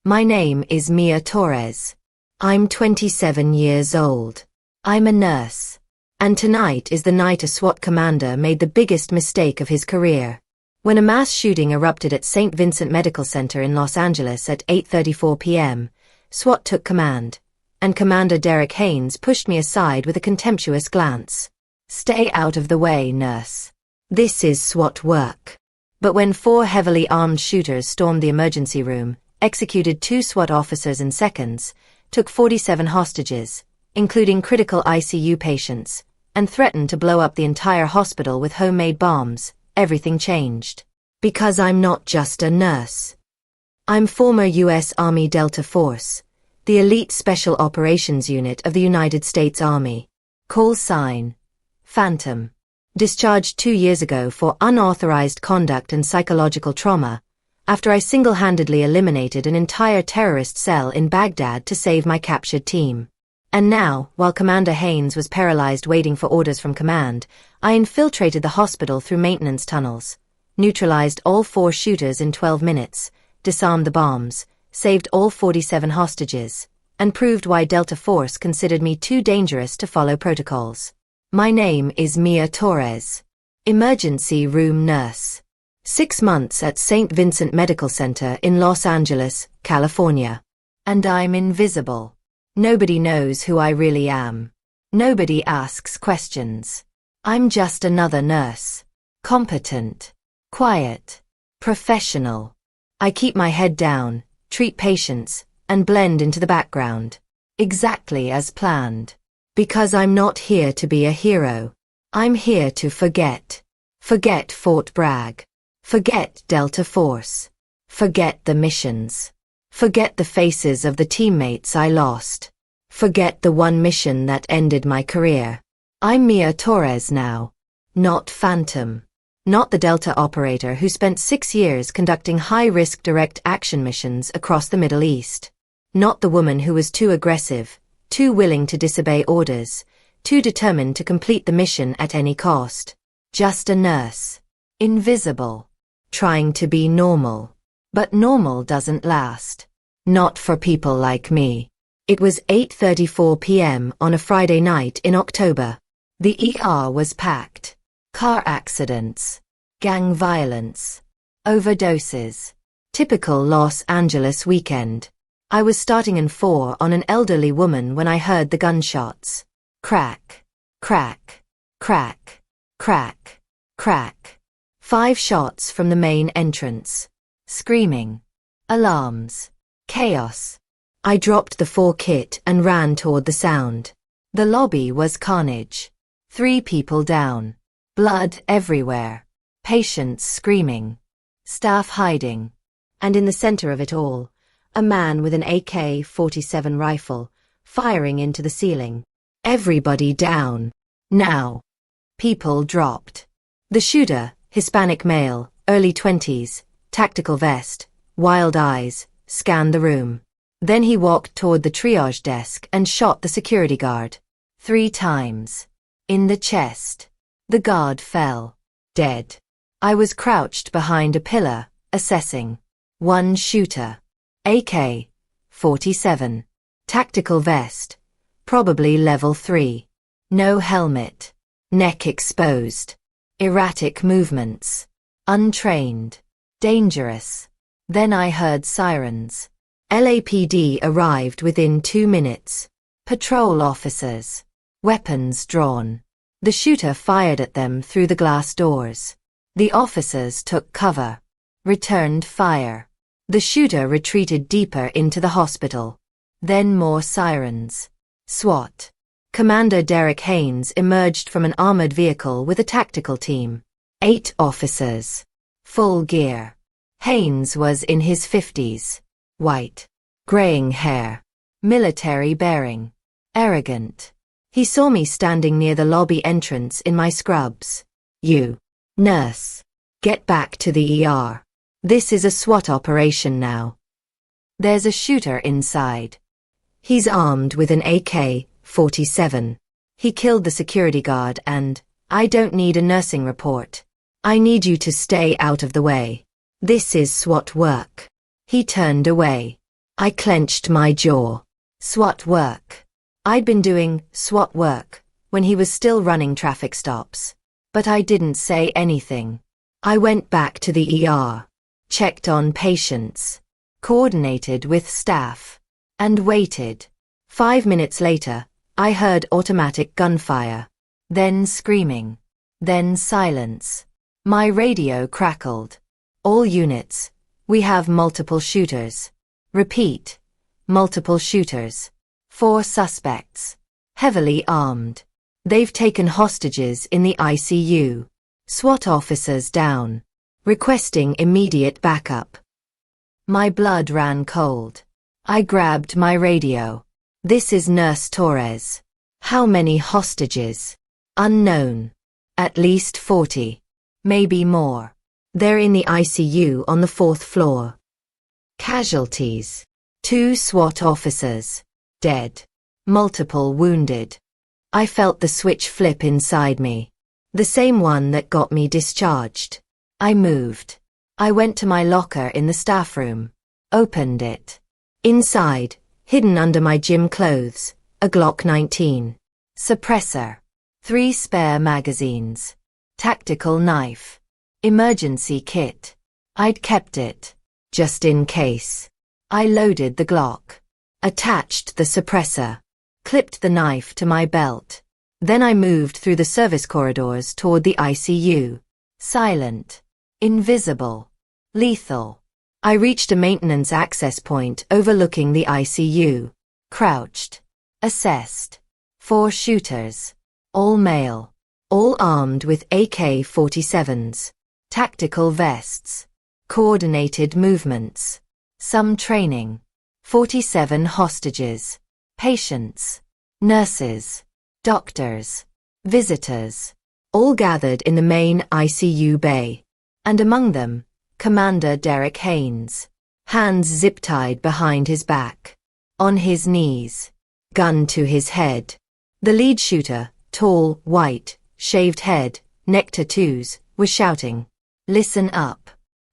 My name is Mia Torres. I'm 27 years old. I'm a nurse. And tonight is the night a SWAT commander made the biggest mistake of his career. When a mass shooting erupted at St. Vincent Medical Center in Los Angeles at 8:34 p.m., SWAT took command, and Commander Derek Haynes pushed me aside with a contemptuous glance. "Stay out of the way, nurse. This is SWAT work." But when 4 heavily armed shooters stormed the emergency room, executed 2 SWAT officers in seconds, took 47 hostages, including critical ICU patients, and threatened to blow up the entire hospital with homemade bombs, everything changed. Because I'm not just a nurse. I'm former U.S. Army Delta Force, the elite Special Operations Unit of the United States Army. Call sign: Phantom. Discharged 2 years ago for unauthorized conduct and psychological trauma, after I single-handedly eliminated an entire terrorist cell in Baghdad to save my captured team. And now, while Commander Haynes was paralyzed waiting for orders from command, I infiltrated the hospital through maintenance tunnels, neutralized all 4 shooters in 12 minutes, disarmed the bombs, saved all 47 hostages, and proved why Delta Force considered me too dangerous to follow protocols. My name is Mia Torres. Emergency room nurse. 6 months at St. Vincent Medical Center in Los Angeles, California. And I'm invisible. Nobody knows who I really am. Nobody asks questions. I'm just another nurse. Competent. Quiet. Professional. I keep my head down, treat patients, and blend into the background. Exactly as planned. Because I'm not here to be a hero. I'm here to forget. Forget Fort Bragg. Forget Delta Force. Forget the missions. Forget the faces of the teammates I lost. Forget the one mission that ended my career. I'm Mia Torres now. Not Phantom. Not the Delta operator who spent 6 years conducting high-risk direct action missions across the Middle East. Not the woman who was too aggressive, too willing to disobey orders, too determined to complete the mission at any cost. Just a nurse. Invisible. Trying to be normal. But normal doesn't last. Not for people like me. It was 8:34 p.m. on a Friday night in October. The ER was packed. Car accidents. Gang violence. Overdoses. Typical Los Angeles weekend. I was starting in 4 on an elderly woman when I heard the gunshots. Crack. Crack. Crack. Crack. Crack. 5 shots from the main entrance. Screaming. Alarms. Chaos. I dropped the 4 kit and ran toward the sound. The lobby was carnage. 3 people down. Blood everywhere. Patients screaming. Staff hiding. And in the center of it all, a man with an AK-47 rifle, firing into the ceiling. Everybody down. Now. People dropped. The shooter, Hispanic male, early 20s, tactical vest, wild eyes, scanned the room. Then he walked toward the triage desk and shot the security guard. 3 times. In the chest. The guard fell. Dead. I was crouched behind a pillar, assessing. 1 shooter. AK-47. Tactical vest. Probably level 3. No helmet. Neck exposed. Erratic movements. Untrained. Dangerous. Then I heard sirens. LAPD arrived within 2 minutes. Patrol officers. Weapons drawn. The shooter fired at them through the glass doors. The officers took cover. Returned fire. The shooter retreated deeper into the hospital. Then more sirens. SWAT. Commander Derek Haynes emerged from an armored vehicle with a tactical team. 8 officers. Full gear. Haynes was in his 50s. White. Graying hair. Military bearing. Arrogant. He saw me standing near the lobby entrance in my scrubs. "You. Nurse. Get back to the ER. This is a SWAT operation now. There's a shooter inside. He's armed with an AK-47. He killed the security guard and I don't need a nursing report. I need you to stay out of the way. This is SWAT work." He turned away. I clenched my jaw. SWAT work. I'd been doing SWAT work when he was still running traffic stops. But I didn't say anything. I went back to the ER, checked on patients, coordinated with staff, and waited. 5 minutes later, I heard automatic gunfire, then screaming, then silence. My radio crackled. All units, we have multiple shooters. Repeat, multiple shooters. 4 suspects, heavily armed. They've taken hostages in the ICU. SWAT officers down, requesting immediate backup. My blood ran cold. I grabbed my radio. This is Nurse Torres. How many hostages? Unknown. At least 40. Maybe more. They're in the ICU on the 4th floor. Casualties. 2 SWAT officers. Dead. Multiple wounded. I felt the switch flip inside me. The same one that got me discharged. I moved. I went to my locker in the staff room. Opened it. Inside, hidden under my gym clothes, a Glock 19. Suppressor. 3 spare magazines. Tactical knife. Emergency kit. I'd kept it. Just in case. I loaded the Glock. Attached the suppressor. Clipped the knife to my belt. Then I moved through the service corridors toward the ICU. Silent. Invisible. Lethal. I reached a maintenance access point overlooking the ICU. Crouched. Assessed. 4 shooters. All male. All armed with AK-47s. Tactical vests. Coordinated movements. Some training. 47 hostages. Patients. Nurses. Doctors. Visitors. All gathered in the main ICU bay. And among them, Commander Derek Haynes. Hands zip-tied behind his back. On his knees. Gun to his head. The lead shooter, tall, white, shaved head, neck tattoos, was shouting. Listen up.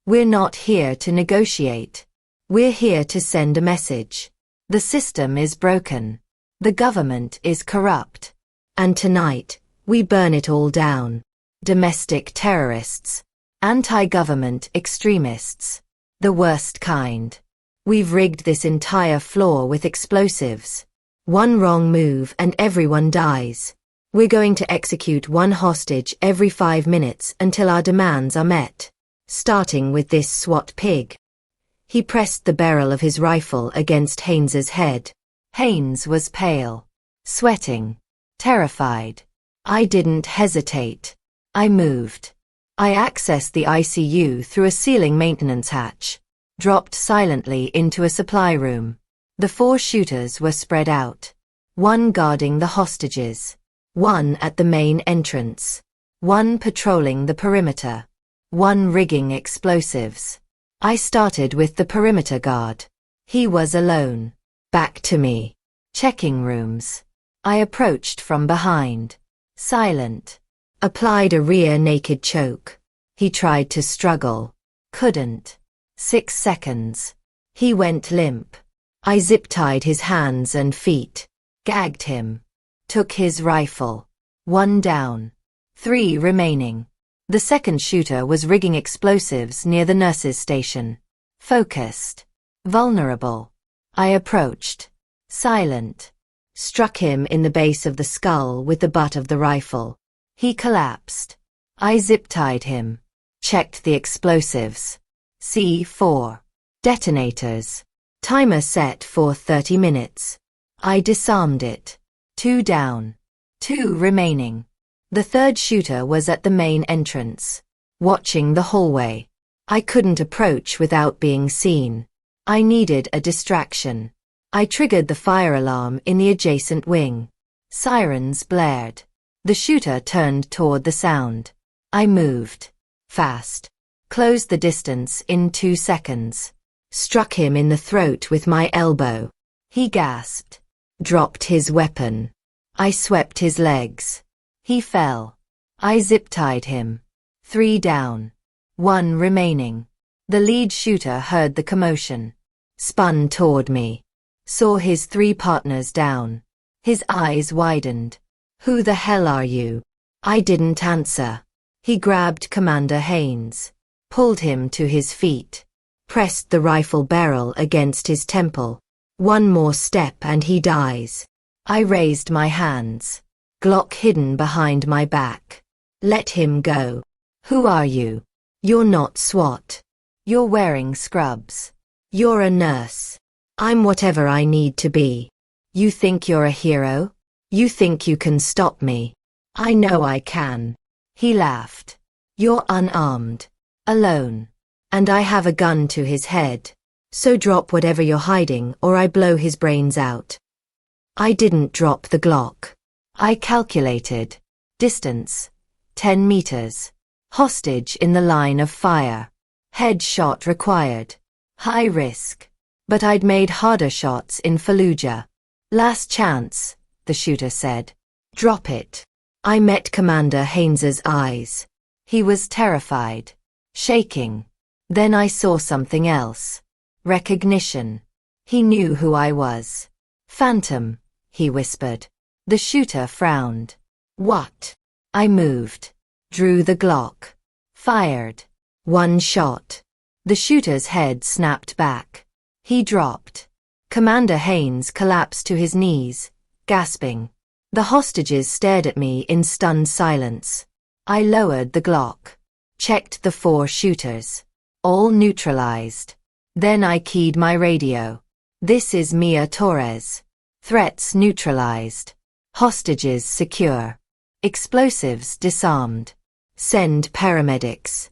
We're not here to negotiate. We're here to send a message. The system is broken. The government is corrupt. And tonight, we burn it all down. Domestic terrorists. Anti-government extremists. The worst kind. We've rigged this entire floor with explosives. One wrong move and everyone dies. We're going to execute 1 hostage every 5 minutes until our demands are met. Starting with this SWAT pig. He pressed the barrel of his rifle against Haynes's head. Haynes was pale. Sweating. Terrified. I didn't hesitate. I moved. I accessed the ICU through a ceiling maintenance hatch. Dropped silently into a supply room. The 4 shooters were spread out. 1 guarding the hostages. 1 at the main entrance. 1 patrolling the perimeter. 1 rigging explosives. I started with the perimeter guard. He was alone. Back to me. Checking rooms. I approached from behind. Silent. Applied a rear naked choke. He tried to struggle. Couldn't. 6 seconds. He went limp. I zip-tied his hands and feet. Gagged him. Took his rifle. 1 down. 3 remaining. The second shooter was rigging explosives near the nurses' station. Focused. Vulnerable. I approached. Silent. Struck him in the base of the skull with the butt of the rifle. He collapsed. I zip-tied him. Checked the explosives. C4. Detonators. Timer set for 30 minutes. I disarmed it. 2 down. 2 remaining. The third shooter was at the main entrance. Watching the hallway. I couldn't approach without being seen. I needed a distraction. I triggered the fire alarm in the adjacent wing. Sirens blared. The shooter turned toward the sound. I moved. Fast. Closed the distance in 2 seconds. Struck him in the throat with my elbow. He gasped. Dropped his weapon. I swept his legs. He fell. I zip-tied him. 3 down. 1 remaining. The lead shooter heard the commotion. spun toward me, saw his 3 partners down. His eyes widened. "Who the hell are you?" I didn't answer. He grabbed Commander Haynes, pulled him to his feet, pressed the rifle barrel against his temple. "One more step and he dies." I raised my hands, Glock hidden behind my back. "Let him go." "Who are you?" "You're not SWAT. You're wearing scrubs. You're a nurse." "I'm whatever I need to be." "You think you're a hero? You think you can stop me?" "I know I can." He laughed. "You're unarmed, alone, and I have a gun to his head. So drop whatever you're hiding or I blow his brains out." I didn't drop the Glock. I calculated. Distance, 10 meters. Hostage in the line of fire. Headshot required. High risk. But I'd made harder shots in Fallujah. "Last chance," the shooter said. "Drop it." I met Commander Haynes's eyes. He was terrified, shaking. Then I saw something else. Recognition. He knew who I was. "Phantom," he whispered. The shooter frowned. "What?" I moved, drew the Glock, fired. 1 shot. The shooter's head snapped back. He dropped. Commander Haynes collapsed to his knees, gasping. The hostages stared at me in stunned silence. I lowered the Glock, checked the 4 shooters. All neutralized. Then I keyed my radio. "This is Mia Torres. Threats neutralized. Hostages secure. Explosives disarmed. Send paramedics."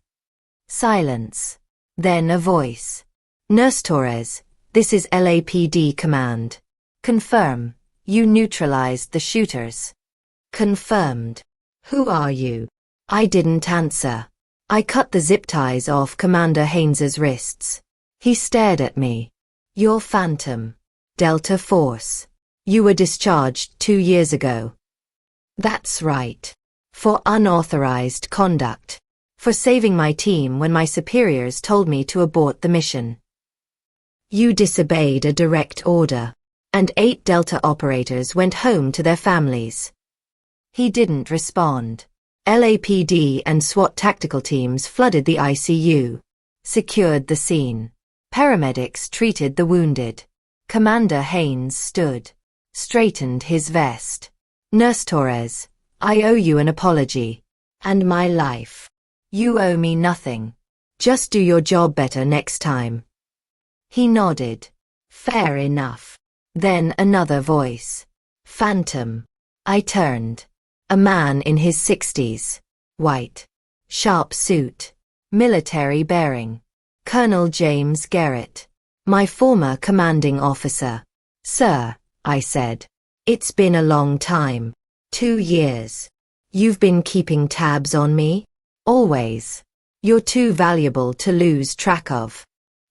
Silence. Then a voice. "Nurse Torres, this is LAPD command. Confirm, you neutralized the shooters." "Confirmed." "Who are you?" I didn't answer. I cut the zip ties off Commander Haynes's wrists. He stared at me. "You're Phantom. Delta Force. You were discharged 2 years ago." "That's right. For unauthorized conduct. For saving my team when my superiors told me to abort the mission." "You disobeyed a direct order, and 8 Delta operators went home to their families." He didn't respond. LAPD and SWAT tactical teams flooded the ICU, secured the scene. Paramedics treated the wounded. Commander Haynes stood, straightened his vest. "Nurse Torres, I owe you an apology. And my life. You owe me nothing. Just do your job better next time." He nodded. "Fair enough." Then another voice. "Phantom." I turned. A man in his 60s. White. Sharp suit. Military bearing. Colonel James Garrett. My former commanding officer. "Sir," I said. "It's been a long time. 2 years. You've been keeping tabs on me?" "Always. You're too valuable to lose track of."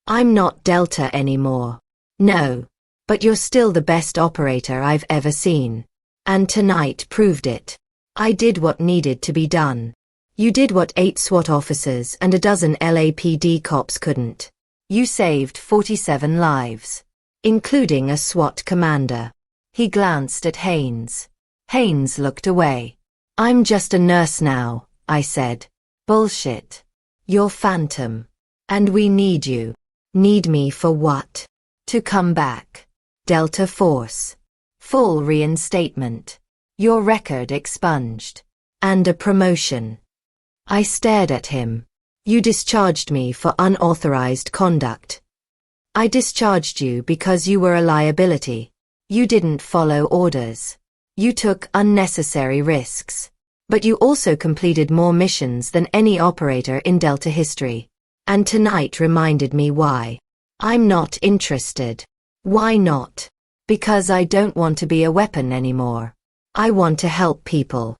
"I'm not Delta anymore." "No. But you're still the best operator I've ever seen. And tonight proved it. I did what needed to be done. You did what 8 SWAT officers and a dozen LAPD cops couldn't. You saved 47 lives, including a SWAT commander." He glanced at Haynes. Haynes looked away. "I'm just a nurse now," I said. "Bullshit. You're Phantom. And we need you." "Need me for what?" "To come back. Delta Force. Full reinstatement. Your record expunged. And a promotion." I stared at him. "You discharged me for unauthorized conduct." "I discharged you because you were a liability. You didn't follow orders. You took unnecessary risks. But you also completed more missions than any operator in Delta history. And tonight reminded me why. I'm not interested." "Why not?" "Because I don't want to be a weapon anymore. I want to help people."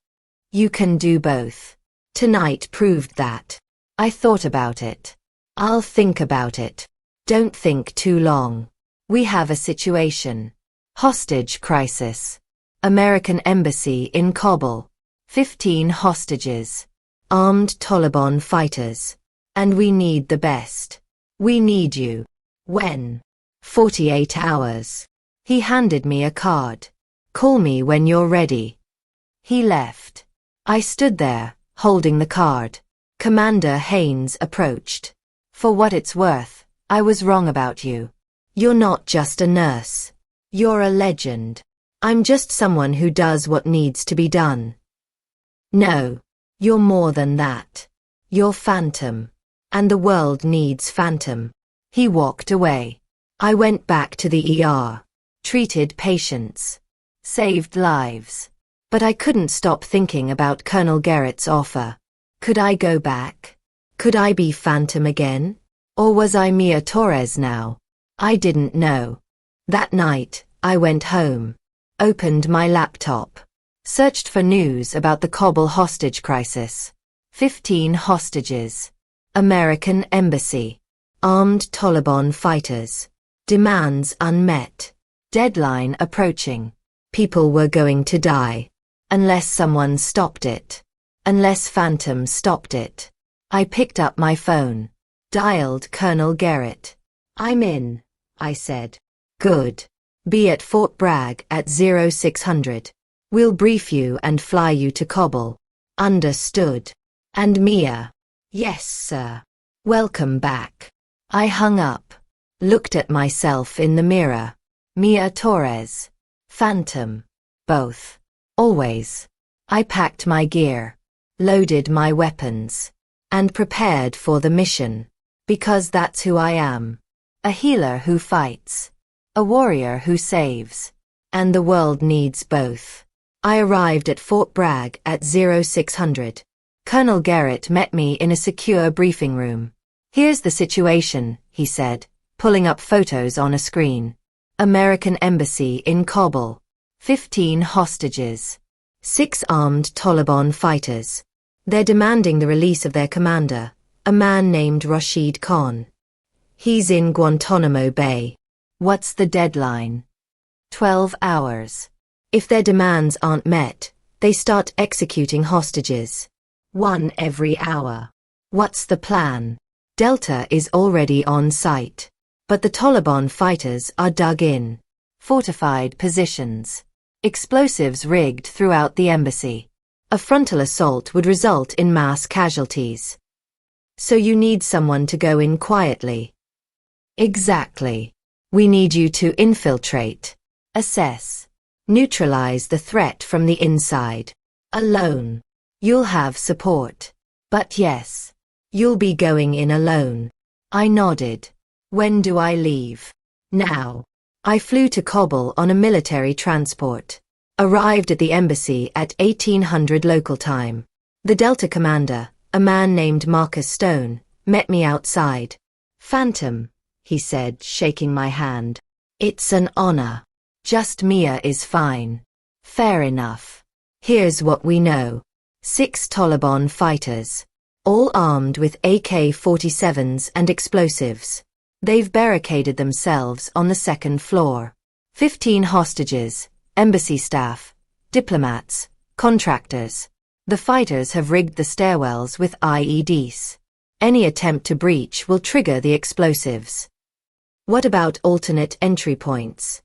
"You can do both." Tonight proved that. I thought about it. "I'll think about it." "Don't think too long. We have a situation. Hostage crisis. American embassy in Kabul. 15 hostages. Armed Taliban fighters. And we need the best. We need you." "When?" 48 hours. He handed me a card. Call me when you're ready. He left. I stood there, holding the card. Commander Haynes approached. For what it's worth, I was wrong about you. You're not just a nurse. You're a legend. I'm just someone who does what needs to be done. No, you're more than that. You're Phantom. And the world needs Phantom. He walked away. I went back to the ER. Treated patients. Saved lives. But I couldn't stop thinking about Colonel Garrett's offer. Could I go back? Could I be Phantom again? Or was I Mia Torres now? I didn't know. That night, I went home. Opened my laptop. Searched for news about the Kabul hostage crisis. 15 hostages. American embassy. Armed Taliban fighters. Demands unmet. Deadline approaching. People were going to die. Unless someone stopped it. Unless Phantom stopped it. I picked up my phone. Dialed Colonel Garrett. I'm in, I said. Good. Be at Fort Bragg at 0600. We'll brief you and fly you to Kabul. Understood. And Mia? Yes, sir. Welcome back. I hung up. Looked at myself in the mirror. Mia Torres. Phantom. Both. Always. I packed my gear. Loaded my weapons. And prepared for the mission. Because that's who I am. A healer who fights. A warrior who saves. And the world needs both. I arrived at Fort Bragg at 0600. Colonel Garrett met me in a secure briefing room. Here's the situation, he said, pulling up photos on a screen. American embassy in Kabul. 15 hostages. 6 armed Taliban fighters. They're demanding the release of their commander, a man named Rashid Khan. He's in Guantanamo Bay. What's the deadline? 12 hours. If their demands aren't met, they start executing hostages. 1 every hour. What's the plan? Delta is already on site. But the Taliban fighters are dug in. Fortified positions. Explosives rigged throughout the embassy. A frontal assault would result in mass casualties. So you need someone to go in quietly. Exactly. We need you to infiltrate, assess, neutralize the threat from the inside. Alone. You'll have support. But yes, you'll be going in alone. I nodded. When do I leave? Now. I flew to Kabul on a military transport. Arrived at the embassy at 1800 local time. The Delta commander, a man named Marcus Stone, met me outside. Phantom, he said, shaking my hand. It's an honor. Just Mia is fine. Fair enough. Here's what we know. 6 Taliban fighters. All armed with AK-47s and explosives. They've barricaded themselves on the 2nd floor. 15 hostages, embassy staff, diplomats, contractors. The fighters have rigged the stairwells with IEDs. Any attempt to breach will trigger the explosives. What about alternate entry points?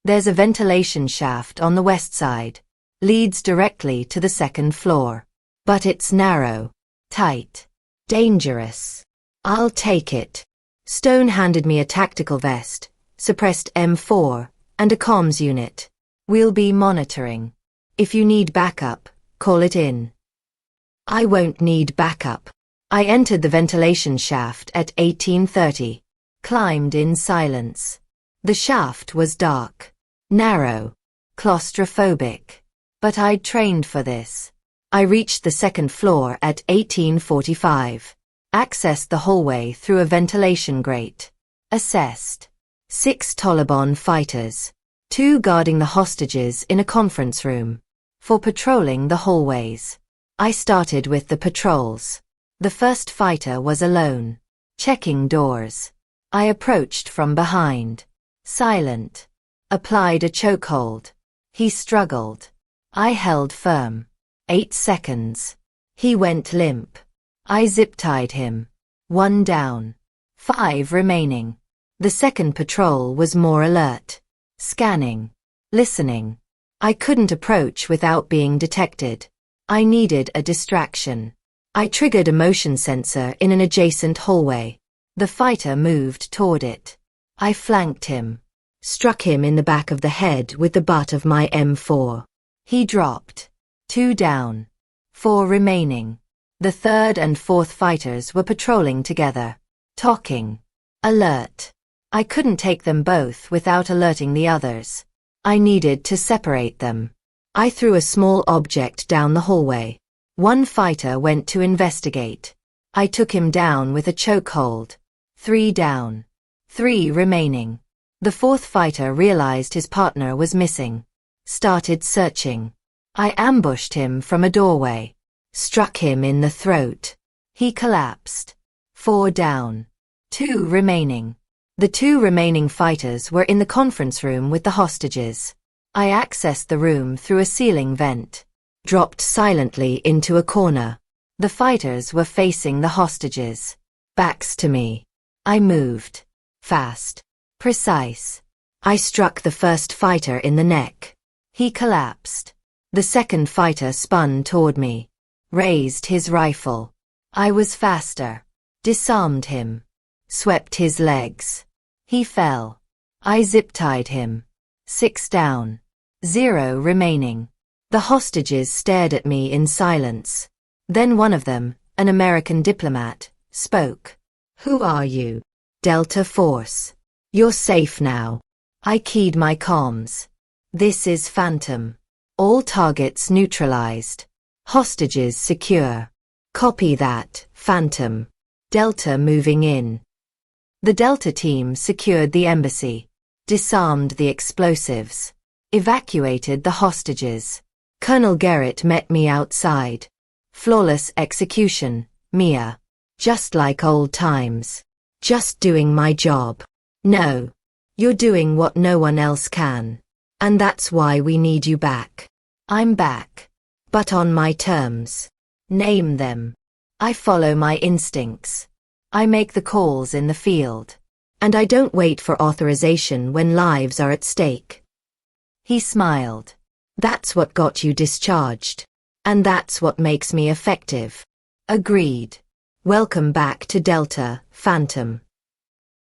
There's a ventilation shaft on the west side. Leads directly to the 2nd floor. But it's narrow, tight, dangerous. I'll take it. Stone handed me a tactical vest, suppressed M4, and a comms unit. We'll be monitoring. If you need backup, call it in. I won't need backup. I entered the ventilation shaft at 1830. Climbed in silence. The shaft was dark, narrow, claustrophobic. But I'd trained for this. I reached the 2nd floor at 1845. Accessed the hallway through a ventilation grate. Assessed. 6 Taliban fighters. 2 guarding the hostages in a conference room. For patrolling the hallways. I started with the patrols. The first fighter was alone. Checking doors. I approached from behind. Silent. Applied a chokehold. He struggled. I held firm. 8 seconds. He went limp. I zip-tied him. 1 down. 5 remaining. The second patrol was more alert. Scanning. Listening. I couldn't approach without being detected. I needed a distraction. I triggered a motion sensor in an adjacent hallway. The fighter moved toward it. I flanked him. Struck him in the back of the head with the butt of my M4. He dropped. 2 down. 4 remaining. The third and fourth fighters were patrolling together. Talking. Alert. I couldn't take them both without alerting the others. I needed to separate them. I threw a small object down the hallway. One fighter went to investigate. I took him down with a chokehold. 3 down. 3 remaining. The fourth fighter realized his partner was missing. Started searching. I ambushed him from a doorway. Struck him in the throat. He collapsed. 4 down. 2 remaining. The 2 remaining fighters were in the conference room with the hostages. I accessed the room through a ceiling vent. Dropped silently into a corner. The fighters were facing the hostages. Backs to me. I moved. Fast. Precise. I struck the first fighter in the neck. He collapsed. The second fighter spun toward me. Raised his rifle. I was faster. Disarmed him. Swept his legs. He fell. I zip-tied him. 6 down. 0 remaining. The hostages stared at me in silence. Then one of them, an American diplomat, spoke. "Who are you?" "Delta Force. You're safe now." I keyed my comms. "This is Phantom. All targets neutralized. Hostages secure." "Copy that, Phantom." Delta moving in. The Delta team secured the embassy. Disarmed the explosives. Evacuated the hostages. Colonel Garrett met me outside. "Flawless execution, Mia. Just like old times. Just doing my job." "No. You're doing what no one else can. And that's why we need you back." "I'm back. But on my terms." "Name them." "I follow my instincts. I make the calls in the field. And I don't wait for authorization when lives are at stake." He smiled. "That's what got you discharged. And that's what makes me effective." Agreed. Welcome back to Delta, Phantom.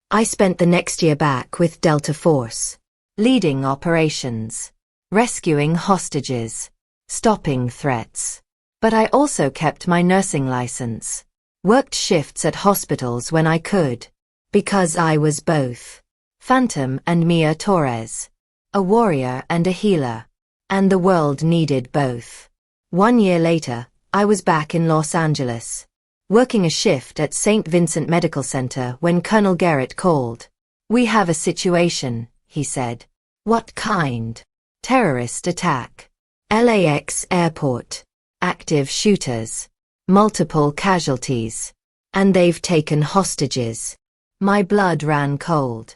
I spent the next year back with Delta Force. Leading operations. Rescuing hostages. Stopping threats. But I also kept my nursing license. Worked shifts at hospitals when I could. Because I was both. Phantom and Mia Torres. A warrior and a healer. And the world needed both. 1 year later, I was back in Los Angeles. Working a shift at St. Vincent Medical Center when Colonel Garrett called. "We have a situation," he said. "What kind?" "Terrorist attack. LAX airport. Active shooters. Multiple casualties. And they've taken hostages." My blood ran cold.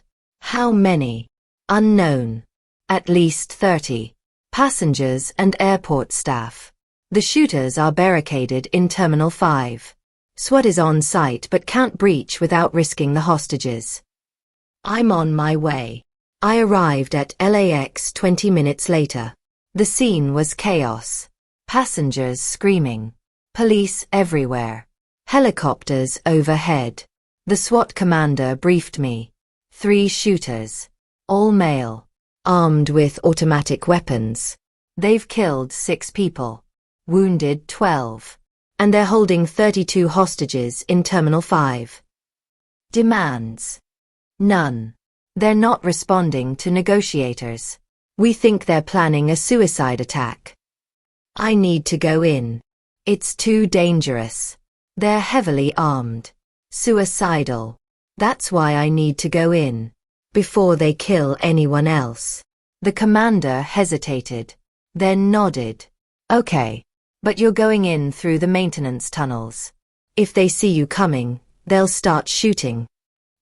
"How many?" "Unknown. At least 30. Passengers and airport staff. The shooters are barricaded in Terminal 5. SWAT is on site but can't breach without risking the hostages." I'm on my way. I arrived at LAX 20 minutes later. The scene was chaos. Passengers screaming. Police everywhere. Helicopters overhead. The SWAT commander briefed me. 3 shooters. All male. Armed with automatic weapons. They've killed 6 people. Wounded 12. And they're holding 32 hostages in Terminal 5. Demands. None. They're not responding to negotiators. We think they're planning a suicide attack. I need to go in. It's too dangerous. They're heavily armed. Suicidal. That's why I need to go in. Before they kill anyone else. The commander hesitated. Then nodded. "Okay. But you're going in through the maintenance tunnels. If they see you coming, they'll start shooting."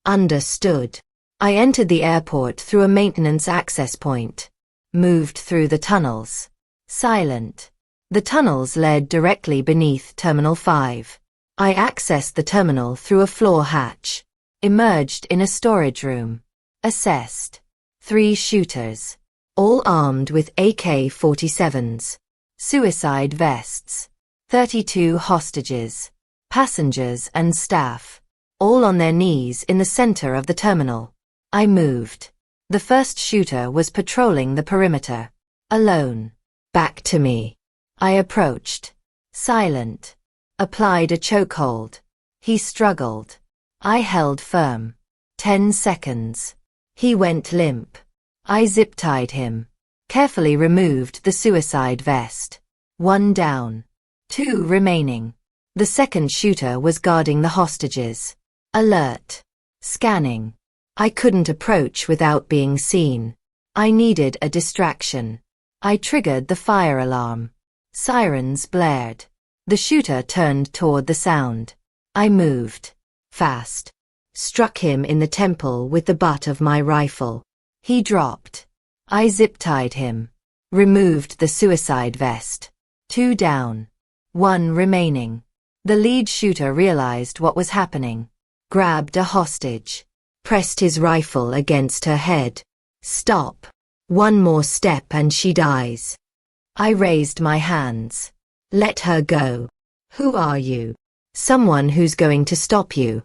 Understood. I entered the airport through a maintenance access point. Moved through the tunnels. Silent. The tunnels led directly beneath Terminal 5. I accessed the terminal through a floor hatch. Emerged in a storage room. Assessed. 3 shooters. All armed with AK-47s. Suicide vests. 32 hostages. Passengers and staff. All on their knees in the center of the terminal. I moved. The first shooter was patrolling the perimeter. Alone. Back to me. I approached. Silent. Applied a chokehold. He struggled. I held firm. 10 seconds. He went limp. I zip-tied him. Carefully removed the suicide vest. 1 down. 2 remaining. The second shooter was guarding the hostages. Alert. Scanning. I couldn't approach without being seen. I needed a distraction. I triggered the fire alarm. Sirens blared. The shooter turned toward the sound. I moved. Fast. Struck him in the temple with the butt of my rifle. He dropped. I zip-tied him. Removed the suicide vest. 2 down. 1 remaining. The lead shooter realized what was happening. Grabbed a hostage. Pressed his rifle against her head. Stop. 1 more step and she dies. I raised my hands. Let her go. Who are you? Someone who's going to stop you.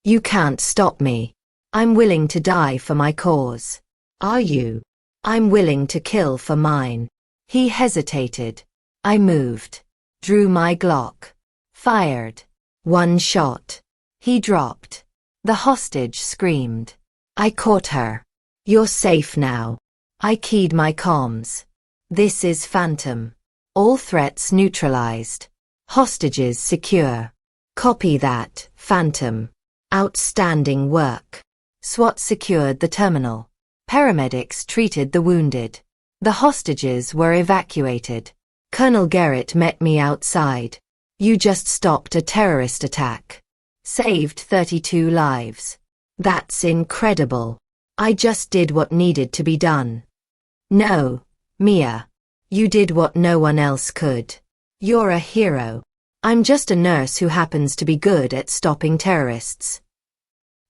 You can't stop me. I'm willing to die for my cause. Are you? I'm willing to kill for mine. He hesitated. I moved. Drew my Glock. Fired. 1 shot. He dropped. The hostage screamed. I caught her. You're safe now. I keyed my comms. This is Phantom. All threats neutralized. Hostages secure. Copy that, Phantom. Outstanding work. SWAT secured the terminal. Paramedics treated the wounded. The hostages were evacuated. Colonel Garrett met me outside. You just stopped a terrorist attack. Saved 32 lives. That's incredible. I just did what needed to be done. No, Mia. You did what no one else could. You're a hero. I'm just a nurse who happens to be good at stopping terrorists.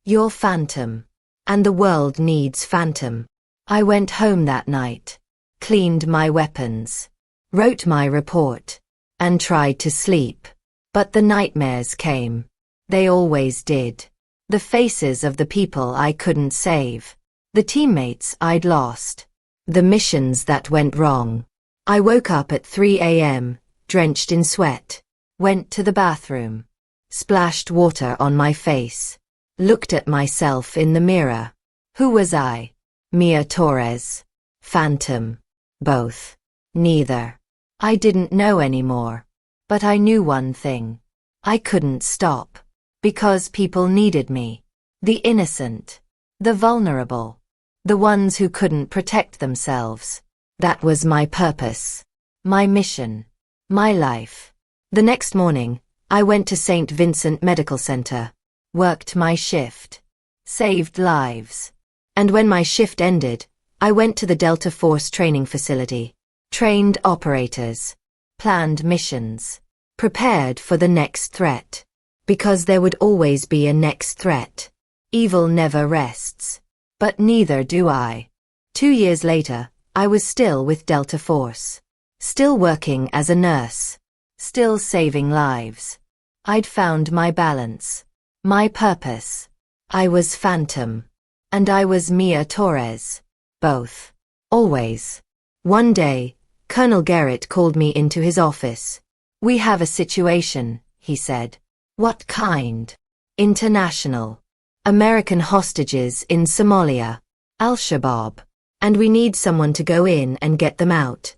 You're Phantom. And the world needs Phantom. I went home that night. Cleaned my weapons. Wrote my report. And tried to sleep. But the nightmares came. They always did. The faces of the people I couldn't save. The teammates I'd lost. The missions that went wrong. I woke up at 3 a.m., drenched in sweat. Went to the bathroom. Splashed water on my face. Looked at myself in the mirror. Who was I? Mia Torres. Phantom. Both. Neither. I didn't know anymore. But I knew one thing. I couldn't stop. Because people needed me. The innocent. The vulnerable. The ones who couldn't protect themselves. That was my purpose. My mission. My life. The next morning, I went to St. Vincent Medical Center. Worked my shift. Saved lives. And when my shift ended, I went to the Delta Force training facility. Trained operators. Planned missions. Prepared for the next threat. Because there would always be a next threat. Evil never rests. But neither do I. 2 years later, I was still with Delta Force. Still working as a nurse. Still saving lives. I'd found my balance. My purpose. I was Phantom. And I was Mia Torres. Both. Always. One day, Colonel Garrett called me into his office. We have a situation, he said. What kind? International. American hostages in Somalia. Al-Shabaab. And we need someone to go in and get them out.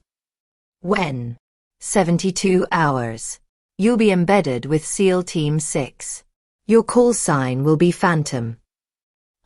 When? 72 hours. You'll be embedded with SEAL Team 6. Your call sign will be Phantom.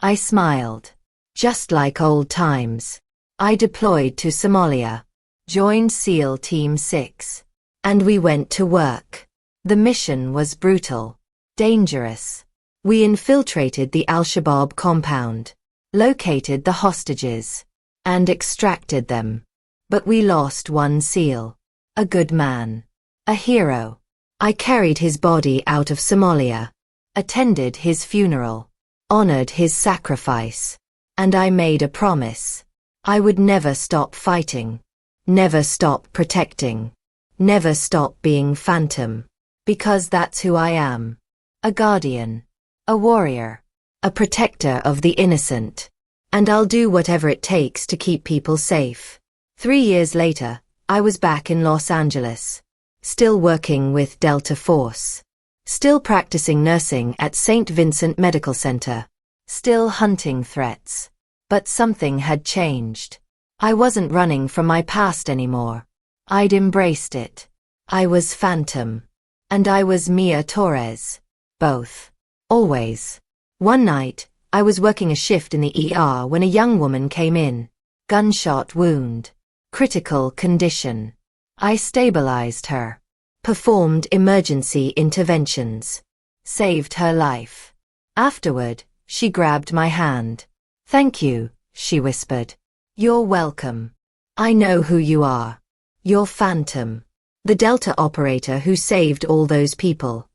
I smiled. Just like old times. I deployed to Somalia. Joined SEAL Team 6. And we went to work. The mission was brutal. Dangerous. We infiltrated the Al-Shabaab compound. Located the hostages. And extracted them. But we lost one SEAL. A good man. A hero. I carried his body out of Somalia. Attended his funeral. Honored his sacrifice. And I made a promise. I would never stop fighting. Never stop protecting. Never stop being Phantom. Because that's who I am. A guardian. A warrior. A protector of the innocent. And I'll do whatever it takes to keep people safe. 3 years later, I was back in Los Angeles. Still working with Delta Force. Still practicing nursing at St. Vincent Medical Center. Still hunting threats. But something had changed. I wasn't running from my past anymore. I'd embraced it. I was Phantom. And I was Mia Torres. Both. Always. One night, I was working a shift in the ER when a young woman came in. Gunshot wound. Critical condition. I stabilized her. Performed emergency interventions. Saved her life. Afterward, she grabbed my hand. "Thank you," she whispered. "You're welcome. I know who you are. You're Phantom. The Delta operator who saved all those people."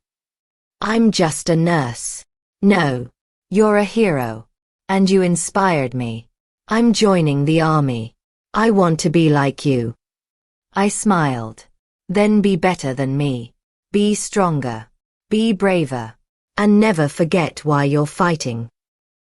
"I'm just a nurse." "No. You're a hero. And you inspired me. I'm joining the army. I want to be like you." I smiled. "Then be better than me. Be stronger. Be braver. And never forget why you're fighting."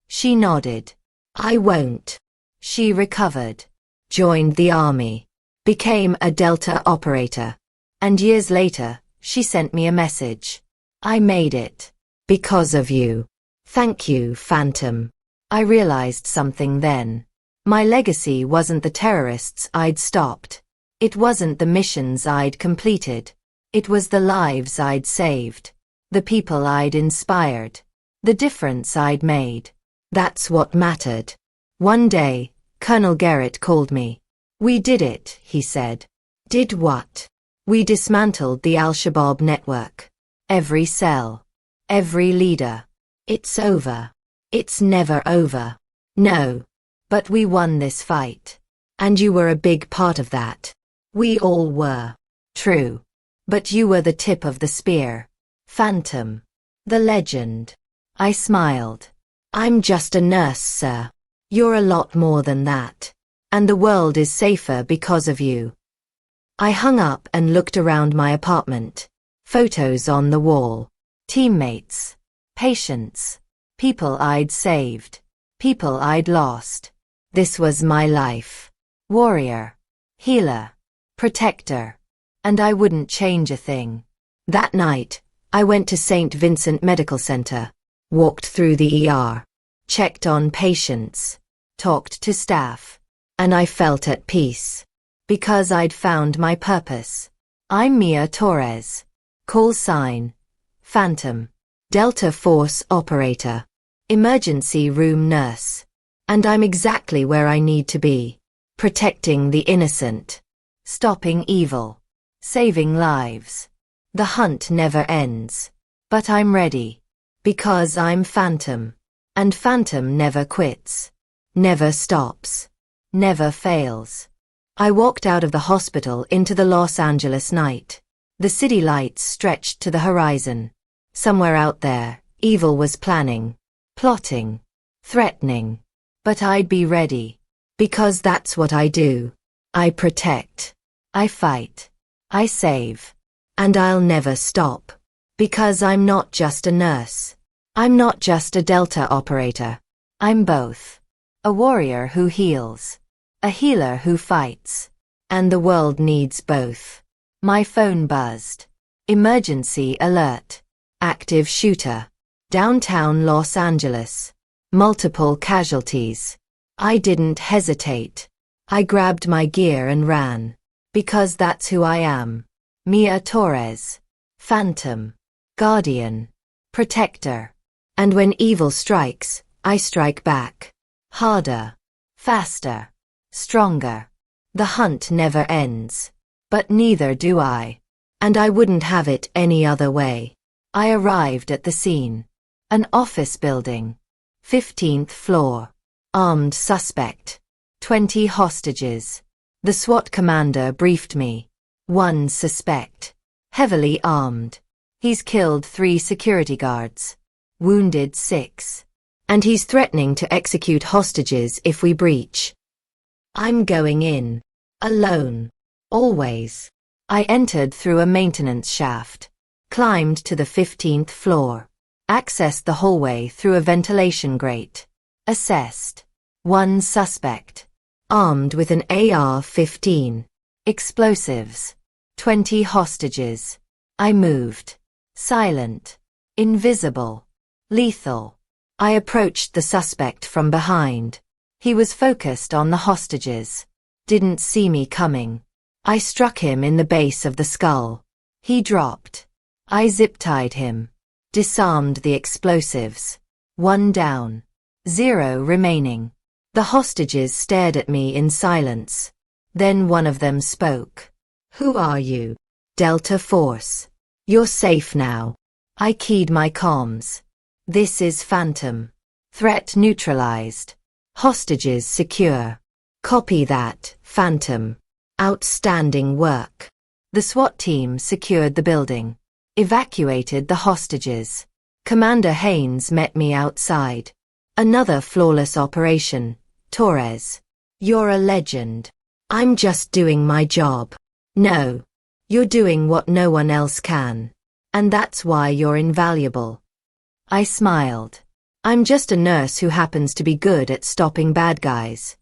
She nodded. "I won't." She recovered. Joined the army. Became a Delta operator. And years later, she sent me a message. "I made it. Because of you. Thank you, Phantom." I realized something then. My legacy wasn't the terrorists I'd stopped. It wasn't the missions I'd completed. It was the lives I'd saved. The people I'd inspired. The difference I'd made. That's what mattered. One day, Colonel Garrett called me. "We did it," he said. "Did what?" "We dismantled the Al-Shabaab network. Every cell. Every leader. It's over." "It's never over." "No. But we won this fight. And you were a big part of that." "We all were." "True. But you were the tip of the spear. Phantom. The legend." I smiled. "I'm just a nurse, sir. You're a lot more than that. And the world is safer because of you." I hung up and looked around my apartment. Photos on the wall. Teammates. Patients. People I'd saved. People I'd lost. This was my life. Warrior. Healer. Protector. And I wouldn't change a thing. That night, I went to St. Vincent Medical Center. Walked through the ER. Checked on patients. Talked to staff. And I felt at peace. Because I'd found my purpose. I'm Mia Torres. Call sign. Phantom. Delta Force operator. Emergency room nurse. And I'm exactly where I need to be. Protecting the innocent. Stopping evil. Saving lives. The hunt never ends. But I'm ready. Because I'm Phantom. And Phantom never quits. Never stops. Never fails. I walked out of the hospital into the Los Angeles night. The city lights stretched to the horizon. Somewhere out there, evil was planning. Plotting. Threatening. But I'd be ready. Because that's what I do. I protect. I fight. I save. And I'll never stop. Because I'm not just a nurse. I'm not just a Delta operator. I'm both. A warrior who heals. A healer who fights. And the world needs both. My phone buzzed. Emergency alert. Active shooter. Downtown Los Angeles. Multiple casualties. I didn't hesitate. I grabbed my gear and ran. Because that's who I am. Mia Torres. Phantom. Guardian. Protector. And when evil strikes, I strike back. Harder. Faster. Stronger. The hunt never ends. But neither do I. And I wouldn't have it any other way. I arrived at the scene. An office building. 15th floor. Armed suspect. 20 hostages. The SWAT commander briefed me. One suspect. Heavily armed. He's killed 3 security guards. Wounded 6. And he's threatening to execute hostages if we breach. I'm going in. Alone. Always. I entered through a maintenance shaft, climbed to the 15th floor, accessed the hallway through a ventilation grate, assessed. One suspect. Armed with an AR-15. Explosives. 20 hostages. I moved. Silent. Invisible. Lethal. I approached the suspect from behind. He was focused on the hostages. Didn't see me coming. I struck him in the base of the skull. He dropped. I zip-tied him. Disarmed the explosives. 1 down. 0 remaining. The hostages stared at me in silence. Then one of them spoke. Who are you? Delta Force. You're safe now. I keyed my comms. This is Phantom. Threat neutralized. Hostages secure. Copy that, Phantom. Outstanding work. The SWAT team secured the building. Evacuated the hostages. Commander Haynes met me outside. Another flawless operation, Torres. You're a legend. I'm just doing my job. No. You're doing what no one else can. And that's why you're invaluable. I smiled. I'm just a nurse who happens to be good at stopping bad guys.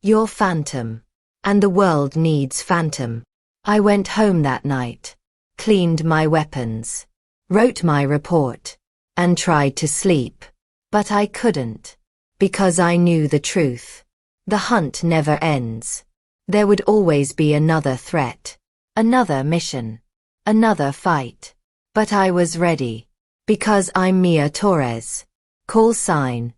You're Phantom. And the world needs Phantom. I went home that night. Cleaned my weapons. Wrote my report. And tried to sleep. But I couldn't. Because I knew the truth. The hunt never ends. There would always be another threat. Another mission. Another fight. But I was ready. Because I'm Mia Torres. Call sign.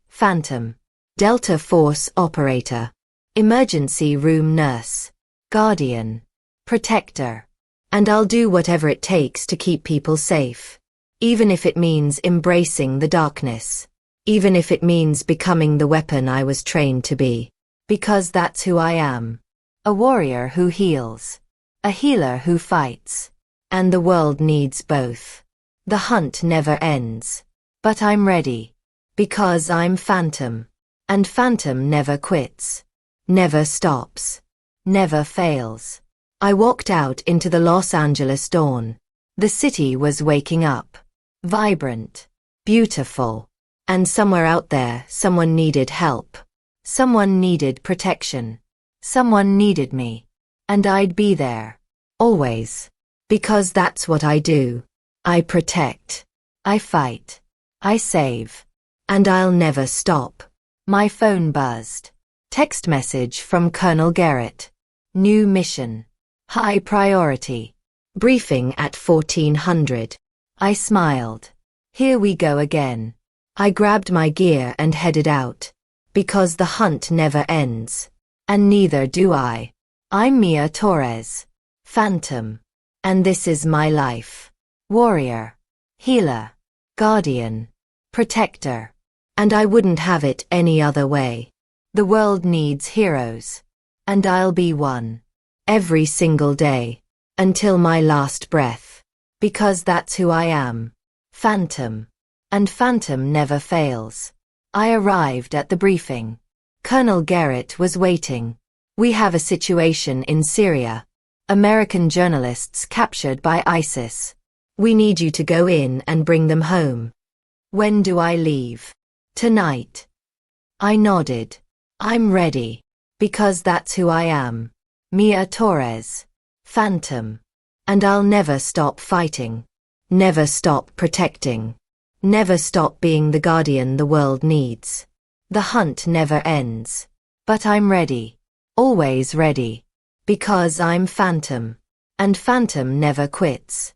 Phantom. Delta Force Operator. Emergency Room Nurse. Guardian. Protector. And I'll do whatever it takes to keep people safe. Even if it means embracing the darkness. Even if it means becoming the weapon I was trained to be. Because that's who I am. A warrior who heals. A healer who fights. And the world needs both. The hunt never ends. But I'm ready. Because I'm Phantom. And Phantom never quits. Never stops. Never fails. I walked out into the Los Angeles dawn. The city was waking up. Vibrant. Beautiful. And somewhere out there, someone needed help. Someone needed protection. Someone needed me. And I'd be there. Always. Because that's what I do. I protect. I fight. I save. And I'll never stop. My phone buzzed. Text message from Colonel Garrett. New mission. High priority. Briefing at 1400. I smiled. Here we go again. I grabbed my gear and headed out. Because the hunt never ends. And neither do I. I'm Mia Torres. Phantom. And this is my life. Warrior. Healer. Guardian. Protector. And I wouldn't have it any other way. The world needs heroes. And I'll be one. Every single day. Until my last breath. Because that's who I am. Phantom. And Phantom never fails. I arrived at the briefing. Colonel Garrett was waiting. We have a situation in Syria. American journalists captured by ISIS. We need you to go in and bring them home. When do I leave? Tonight. I nodded. I'm ready. Because that's who I am. Mia Torres. Phantom. And I'll never stop fighting. Never stop protecting. Never stop being the guardian the world needs. The hunt never ends. But I'm ready. Always ready. Because I'm Phantom. And Phantom never quits.